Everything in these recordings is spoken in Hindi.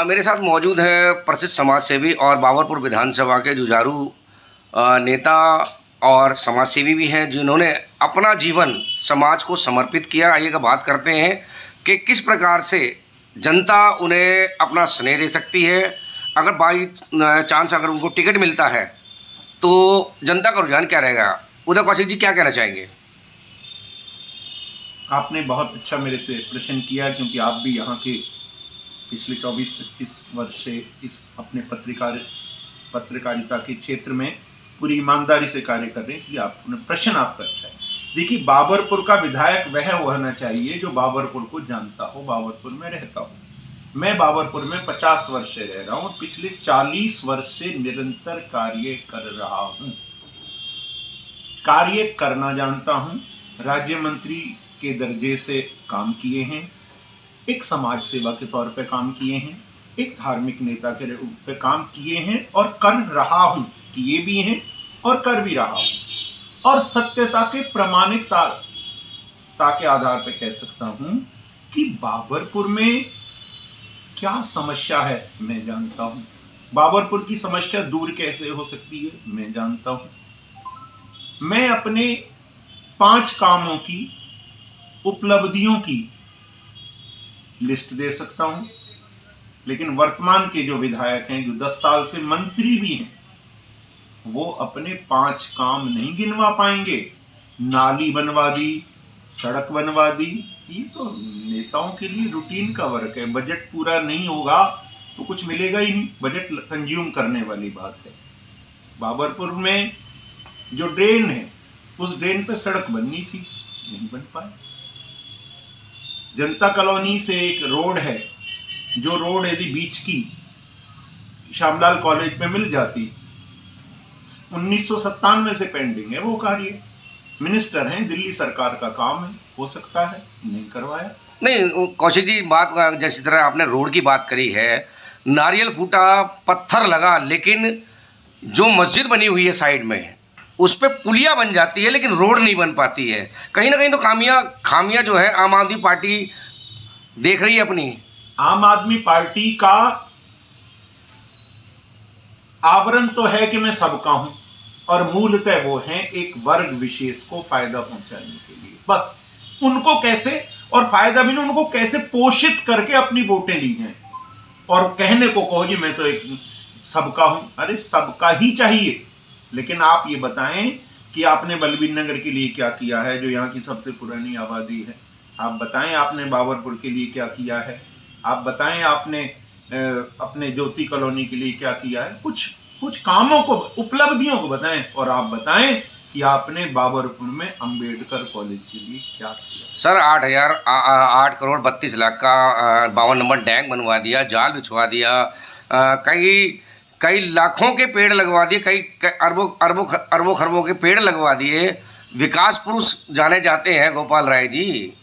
मेरे साथ मौजूद है प्रसिद्ध समाज सेवी और बाबरपुर विधानसभा के जुझारू नेता और समाज सेवी भी हैं, जिन्होंने अपना जीवन समाज को समर्पित किया। आइए का बात करते हैं कि किस प्रकार से जनता उन्हें अपना स्नेह दे सकती है। अगर बाई चांस अगर उनको टिकट मिलता है तो जनता का रुझान क्या रहेगा। उदय कौशिक जी क्या कहना चाहेंगे? आपने बहुत अच्छा मेरे से प्रश्न किया, क्योंकि आप भी यहाँ के पिछले 24-25 वर्ष से इस अपने पत्रकारिता के क्षेत्र में पूरी ईमानदारी से कार्य कर रहे हैं, इसलिए आपने प्रश्न आपका अच्छा है। देखिए, बाबरपुर का विधायक वह होना चाहिए जो बाबरपुर को जानता हो, बाबरपुर में रहता हो। मैं बाबरपुर में 50 वर्ष से रह रहा हूँ, पिछले 40 वर्ष से निरंतर कार्य कर रहा हूँ, कार्य करना जानता हूँ। राज्य मंत्री के दर्जे से काम किए हैं, एक समाज सेवा के तौर पे काम किए हैं, एक धार्मिक नेता के रूप पे काम किए हैं और कर रहा हूँ, किए भी हैं और कर भी रहा हूँ। और सत्यता के प्रामाणिकता के आधार पे कह सकता हूँ कि बाबरपुर में क्या समस्या है मैं जानता हूँ, बाबरपुर की समस्या दूर कैसे हो सकती है मैं जानता हूँ। मैं अपने 5 कामों की उपलब्धियों की लिस्ट दे सकता हूं, लेकिन वर्तमान के जो विधायक हैं, जो 10 साल से मंत्री भी हैं, वो अपने 5 काम नहीं गिनवा पाएंगे। नाली बनवा दी, सड़क बनवा दी, ये तो नेताओं के लिए रूटीन का वर्क है। बजट पूरा नहीं होगा तो कुछ मिलेगा ही नहीं, बजट कंज्यूम करने वाली बात है। बाबरपुर में जो ड्रेन है, उस ड्रेन पे सड़क बननी थी, नहीं बन पाई। जनता कॉलोनी से एक रोड है, जो रोड यदि बीच की श्यामलाल कॉलेज में मिल जाती, 1997 से पेंडिंग है वो कार्य। मिनिस्टर हैं, दिल्ली सरकार का काम है, हो सकता है नहीं करवाया। नहीं कौशिक जी, बात जैसी तरह आपने रोड की बात करी है, नारियल फूटा पत्थर लगा, लेकिन जो मस्जिद बनी हुई है साइड में, उस पर पुलिया बन जाती है लेकिन रोड नहीं बन पाती है। कहीं ना कहीं तो खामियां जो है आम आदमी पार्टी देख रही है अपनी। आम आदमी पार्टी का आवरण तो है कि मैं सबका हूं, और मूलतः वो हैं एक वर्ग विशेष को फायदा पहुंचाने के लिए। बस उनको कैसे, और फायदा भी नहीं, उनको कैसे पोषित करके अपनी वोटें ली हैं और कहने को कहो जी मैं तो एक सबका हूं। अरे सबका ही चाहिए, लेकिन आप ये बताएं कि आपने बलबीर नगर के लिए क्या किया है, जो यहाँ की सबसे पुरानी आबादी है। आप बताएं आपने बाबरपुर के लिए क्या किया है। आप बताएं आपने अपने ज्योति कॉलोनी के लिए क्या किया है। कुछ कामों को, उपलब्धियों को बताएं, और आप बताएं कि आपने बाबरपुर में अंबेडकर कॉलेज के लिए क्या किया। सर 8 करोड़ 32 लाख का 52 नंबर डैम बनवा दिया, जाल बिछवा दिया, कई लाखों के पेड़ लगवा दिए, कई अरबों खरबों के पेड़ लगवा दिए। विकास पुरुष जाने जाते हैं गोपाल राय जी।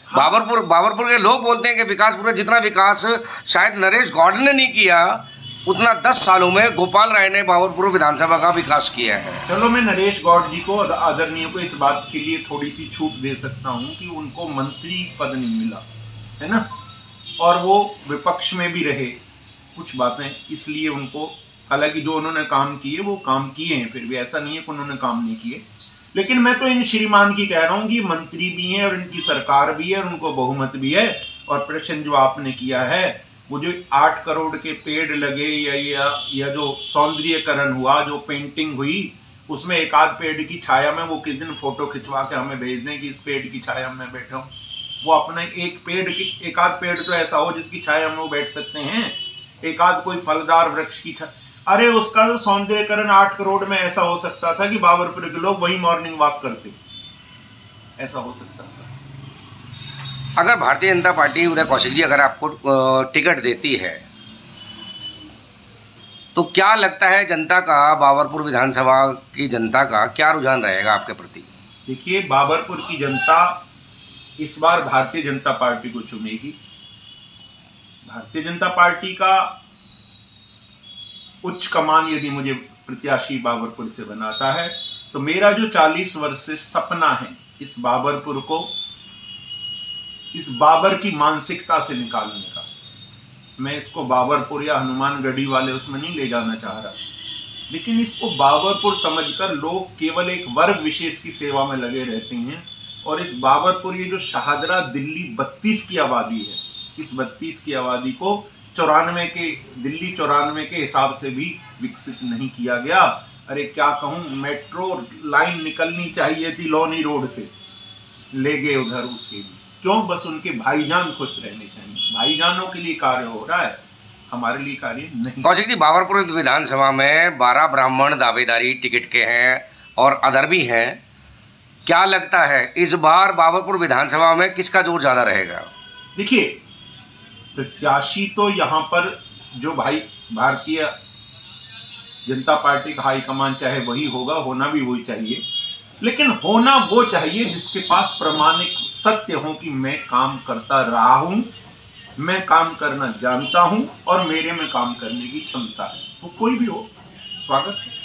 हाँ। बाबरपुर के लोग बोलते हैं कि विकास पुरुष, जितना विकास शायद नरेश गौड़ ने नहीं किया, उतना 10 सालों में गोपाल राय ने बाबरपुर विधानसभा का विकास किया है। चलो, मैं नरेश गौड़ जी को, आदरणीय को इस बात के लिए थोड़ी सी छूट दे सकता हूँ कि उनको मंत्री पद नहीं मिला है ना, और वो विपक्ष में भी रहे कुछ बातें, इसलिए उनको, हालांकि जो उन्होंने काम किए वो काम किए हैं, फिर भी ऐसा नहीं है कि उन्होंने काम नहीं किए। लेकिन मैं तो इन श्रीमान की कह रहा हूँ कि मंत्री भी हैं और इनकी सरकार भी है और उनको बहुमत भी है। और प्रश्न जो आपने किया है, वो जो 8 करोड़ के पेड़ लगे या जो सौंदर्यकरण हुआ, जो पेंटिंग हुई, उसमें एक आध पेड़ की छाया में वो किस दिन फोटो खिंचवा के हमें भेज दें कि इस पेड़ की छाया में बैठा हूँ। वो अपना एक आध पेड़ तो ऐसा हो जिसकी छाया में वो बैठ सकते हैं, एक आध कोई फलदार वृक्ष की छाया। अरे उसका तो सौंदर्यकरण 8 करोड़ में ऐसा हो सकता था कि बाबरपुर के लोग वही मॉर्निंग वॉक करते, ऐसा हो सकता था। अगर भारतीय जनता पार्टी, उदय कौशिक जी, अगर आपको टिकट देती है तो क्या लगता है जनता का, बाबरपुर विधानसभा की जनता का क्या रुझान रहेगा आपके प्रति? देखिए, बाबरपुर की जनता इस बार भारतीय जनता पार्टी को चुनेगी। भारतीय जनता पार्टी का उच्च कमान यदि मुझे प्रत्याशी बाबरपुर से बनाता है, तो मेरा जो 40 वर्ष से सपना है, इस बाबरपुर को, इस बाबर की मानसिकता से निकालने का, मैं इसको बाबरपुर या हनुमानगढ़ी वाले उसमें नहीं ले जाना चाह रहा, लेकिन इसको बाबरपुर समझकर लोग केवल एक वर्ग विशेष की सेवा में लगे रहते हैं। और इस बाबरपुर, ये जो शाहदरा दिल्ली 32 की आबादी है, इस 32 की आबादी को 94 के दिल्ली 94 के हिसाब से भी विकसित नहीं किया गया। अरे क्या कहूँ, मेट्रो लाइन निकलनी चाहिए थी लोनी रोड से, ले गए उधर उसके लिए। क्यों? बस उनके भाईजान खुश रहने चाहिए। भाईजानों के लिए कार्य हो रहा है, हमारे लिए कार्य नहीं। कौशिक जी, बाबरपुर विधानसभा में 12 ब्राह्मण दावेदारी टिकट के हैं और अदर भी हैं। क्या लगता है इस बार बाबरपुर विधानसभा में किसका जोर ज्यादा रहेगा? देखिए, प्रत्याशी तो यहाँ पर जो भाई भारतीय जनता पार्टी का हाईकमान चाहे वही होगा, होना भी वही चाहिए, लेकिन होना वो चाहिए जिसके पास प्रामाणिक सत्य हो कि मैं काम करता रहा हूं, मैं काम करना जानता हूं और मेरे में काम करने की क्षमता है। तो कोई भी हो, स्वागत है।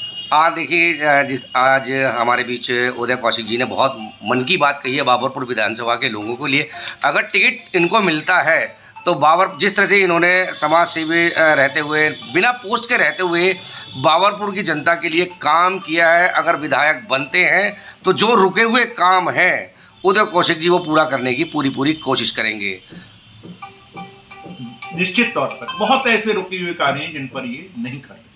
देखिए, आज हमारे बीच उदय कौशिक जी ने बहुत मन की बात कही है बाबरपुर विधानसभा के लोगों के लिए। अगर टिकट इनको मिलता है तो जिस तरह से इन्होंने समाज सेवी रहते हुए, बिना पोस्ट के रहते हुए बाबरपुर की जनता के लिए काम किया है, अगर विधायक बनते हैं तो जो रुके हुए काम हैं उदय कौशिक जी वो पूरा करने की पूरी कोशिश करेंगे। निश्चित तौर पर बहुत ऐसे रुके हुए कार्य हैं जिन पर ये नहीं कर रहे।